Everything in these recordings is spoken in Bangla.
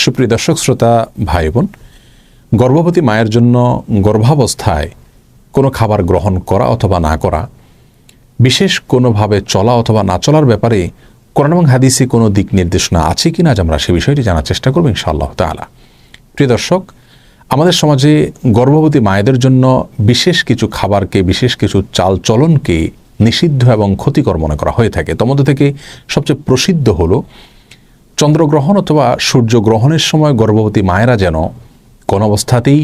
সুপ্রিয় দর্শক শ্রোতা ভাই বোন, গর্ভবতী মায়ের জন্য গর্ভাবস্থায় কোনো খাবার গ্রহণ করা অথবা না করা, বিশেষ কোনোভাবে চলা অথবা না চলার ব্যাপারে কোরআন এবং হাদিসে কোনো দিক নির্দেশনা আছে কিনা আজ আমরা সে বিষয়টি জানার চেষ্টা করব ইনশাআল্লাহ তাআলা। প্রিয় দর্শক, আমাদের সমাজে গর্ভবতী মায়েদের জন্য বিশেষ কিছু খাবারকে, বিশেষ কিছু চালচলনকে নিষিদ্ধ এবং ক্ষতিকর মনে করা হয়ে থাকে। তার মধ্যে থেকে সবচেয়ে প্রসিদ্ধ হলো চন্দ্রগ্রহণ অথবা সূর্যগ্রহণের সময় গর্ভবতী মায়েরা যেন কোন অবস্থাতেই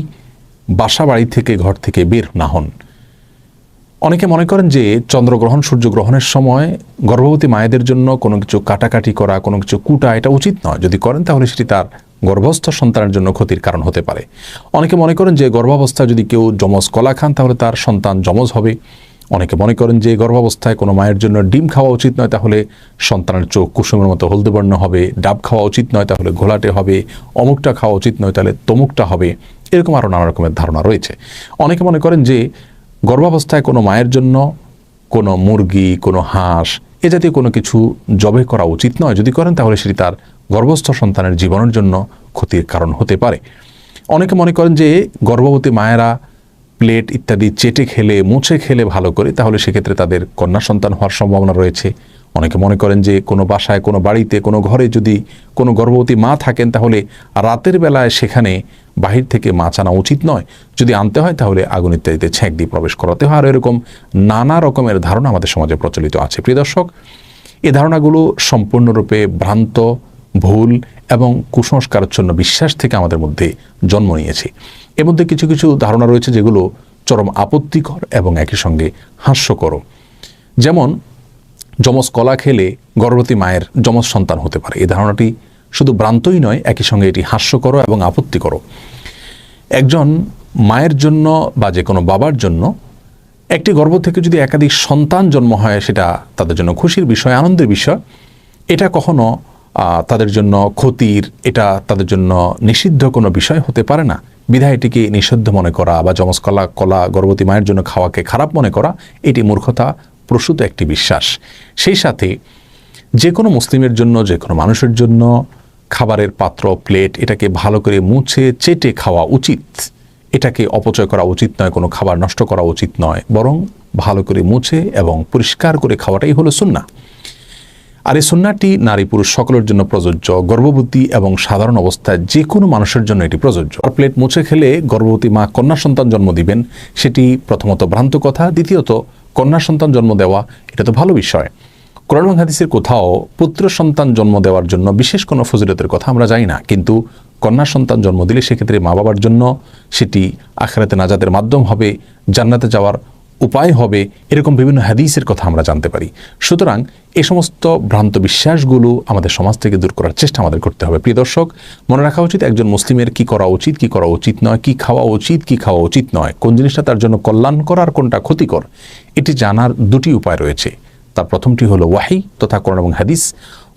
বাসা বাড়ি থেকে, ঘর থেকে বের না হন। অনেকে মনে করেন যে চন্দ্রগ্রহণ সূর্যগ্রহণের সময় গর্ভবতী মায়েদের জন্য কোনো কিছু কাটাকাটি করা, কোনো কিছু কুটা, এটা উচিত নয়। যদি করেন তাহলে সেটি তার গর্ভস্থ সন্তানের জন্য ক্ষতির কারণ হতে পারে। অনেকে মনে করেন যে গর্ভাবস্থায় যদি কেউ যমজ কলা খান তাহলে তার সন্তান যমজ হবে। অনেকে মনে করেন যে গর্ভাবস্থায় কোনো মায়ের জন্য ডিম খাওয়া উচিত নয়, তাহলে সন্তানের চোখ কুসুমের মতো হলদে বর্ণ হবে। ডাব খাওয়া উচিত নয়, তাহলে ঘোলাটে হবে। অমুকটা খাওয়া উচিত নয়, তাহলে তমুকটা হবে। এরকম আরও নানা রকমের ধারণা রয়েছে। অনেকে মনে করেন যে গর্ভাবস্থায় কোনো মায়ের জন্য কোনো মুরগি, কোনো হাঁস এ জাতীয় কোনো কিছু জবে করা উচিত নয়। যদি করেন তাহলে সেটি তার গর্ভস্থ সন্তানের জীবনের জন্য ক্ষতির কারণ হতে পারে। অনেকে মনে করেন যে গর্ভবতী মায়েরা প্লেট ইত্যাদি চেটে খেলে, মুছে খেলে ভালো করে, তাহলে সেক্ষেত্রে তাদের কন্যা সন্তান হওয়ার সম্ভাবনা রয়েছে। অনেকে মনে করেন যে কোনো বাসায়, কোনো বাড়িতে, কোনো ঘরে যদি কোনো গর্ভবতী মা থাকেন তাহলে রাতের বেলায় সেখানে বাহির থেকে মাছ আনা উচিত নয়। যদি আনতে হয় তাহলে আগুন ইত্যাদিতে ছ্যাঁক দিয়ে প্রবেশ করাতে হয়। আর এরকম নানা রকমের ধারণা আমাদের সমাজে প্রচলিত আছে। প্রিয় দর্শক, এই ধারণাগুলো সম্পূর্ণরূপে ভ্রান্ত, ভুল এবং কুসংস্কারাচ্ছন্ন বিশ্বাস থেকে আমাদের মধ্যে জন্ম নিয়েছে। এর মধ্যে কিছু কিছু ধারণা রয়েছে যেগুলো চরম আপত্তিকর এবং একই সঙ্গে হাস্যকর। যেমন যমজ কলা খেলে গর্ভবতী মায়ের যমজ সন্তান হতে পারে। এই ধারণাটি শুধু ভ্রান্তই নয়, একই সঙ্গে এটি হাস্যকর এবং আপত্তিকর। একজন মায়ের জন্য বা যে কোনো বাবার জন্য একটি গর্ভ থেকে যদি একাধিক সন্তান জন্ম হয়, সেটা তাদের জন্য খুশির বিষয়, আনন্দের বিষয়। এটা কখনো তাদের জন্য ক্ষতির, এটা তাদের জন্য নিষিদ্ধ কোনো বিষয় হতে পারে না। বিধায় এটিকে নিষিদ্ধ মনে করা বা যমজ কলা গর্ভবতী মায়ের জন্য খাওয়াকে খারাপ মনে করা, এটি মূর্খতা প্রসূত একটি বিশ্বাস। সেই সাথে যে কোনো মুসলিমের জন্য, যে কোনো মানুষের জন্য খাবারের পাত্র, প্লেট, এটাকে ভালো করে মুছে চেটে খাওয়া উচিত। এটাকে অপচয় করা উচিত নয়, কোনো খাবার নষ্ট করা উচিত নয়, বরং ভালো করে মুছে এবং পরিষ্কার করে খাওয়াটাই হলো সুন্নাহ। আর এই সুন্নাহটি নারী পুরুষ সকলের জন্য প্রযোজ্য। গর্ভবতী এবং সাধারণ অবস্থায় যে কোনো মানুষের জন্য এটি প্রযোজ্য। আর প্লেট মুছে খেলে গর্ভবতী মা কন্যা সন্তান জন্ম দিবেন, সেটি প্রথমত ভ্রান্ত কথা। দ্বিতীয়ত, কন্যা সন্তান জন্ম দেওয়া এটা তো ভালো বিষয়। কোরআন এবং হাদিসের কোথাও পুত্র সন্তান জন্ম দেওয়ার জন্য বিশেষ কোনো ফজিলতের কথা আমরা জানি না, কিন্তু কন্যা সন্তান জন্ম দিলে সেক্ষেত্রে মা বাবার জন্য সেটি আখিরাতে নাজাতের মাধ্যম হবে, জান্নাতে যাওয়ার উপায় হবে, এরকম বিভিন্ন হাদিসের কথা আমরা জানতে পারি। সুতরাং এই সমস্ত ভ্রান্ত বিশ্বাসগুলো আমাদের সমাজ থেকে দূর করার চেষ্টা আমাদের করতে হবে। প্রিয় দর্শক, মনে রাখা উচিত একজন মুসলিমের কি করা উচিত, কি করা উচিত নয়, কি খাওয়া উচিত, কি খাওয়া উচিত নয়, কোন জিনিসটা তার জন্য কল্যাণকর আর কোনটা ক্ষতিকর, এটি জানার দুটি উপায় রয়েছে। তার প্রথমটি হলো ওয়াহি তথা কোরআন এবং হাদিস।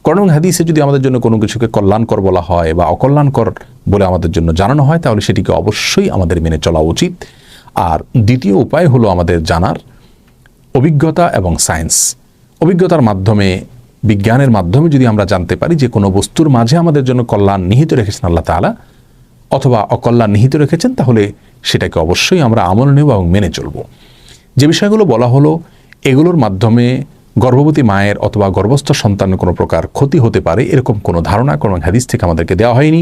কোরআন এবং হাদিসে যদি আমাদের জন্য কোনো কিছুকে কল্যাণকর বলা হয় বা অকল্যাণকর বলে আমাদের জন্য জানানো হয়, তাহলে সেটিকে অবশ্যই আমাদের মেনে চলা উচিত। আর দ্বিতীয় উপায় হলো আমাদের জানার অভিজ্ঞতা এবং সায়েন্স। অভিজ্ঞতার মাধ্যমে, বিজ্ঞানের মাধ্যমে যদি আমরা জানতে পারি যে কোনো বস্তুর মাঝে আমাদের জন্য কল্যাণ নিহিত রেখেছেন আল্লাহ তাআলা অথবা অকল্যাণ নিহিত রেখেছেন, তাহলে সেটাকে অবশ্যই আমরা আমল নেব এবং মেনে চলব। যে বিষয়গুলো বলা হলো, এগুলোর মাধ্যমে গর্ভবতী মায়ের অথবা গর্ভস্থ সন্তানের কোনো প্রকার ক্ষতি হতে পারে এরকম কোনো ধারণা কোন হাদিস থেকে আমাদেরকে দেওয়া হয়নি।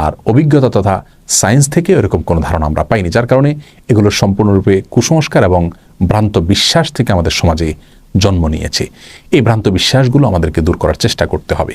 আর অভিজ্ঞতা তথা সায়েন্স থেকে এরকম কোনো ধারণা আমরা পাইনি, যার কারণে এগুলো সম্পূর্ণরূপে কুসংস্কার এবং ভ্রান্ত বিশ্বাস থেকে আমাদের সমাজে জন্ম নিয়েছে। এই ভ্রান্ত বিশ্বাসগুলো আমাদেরকে দূর করার চেষ্টা করতে হবে।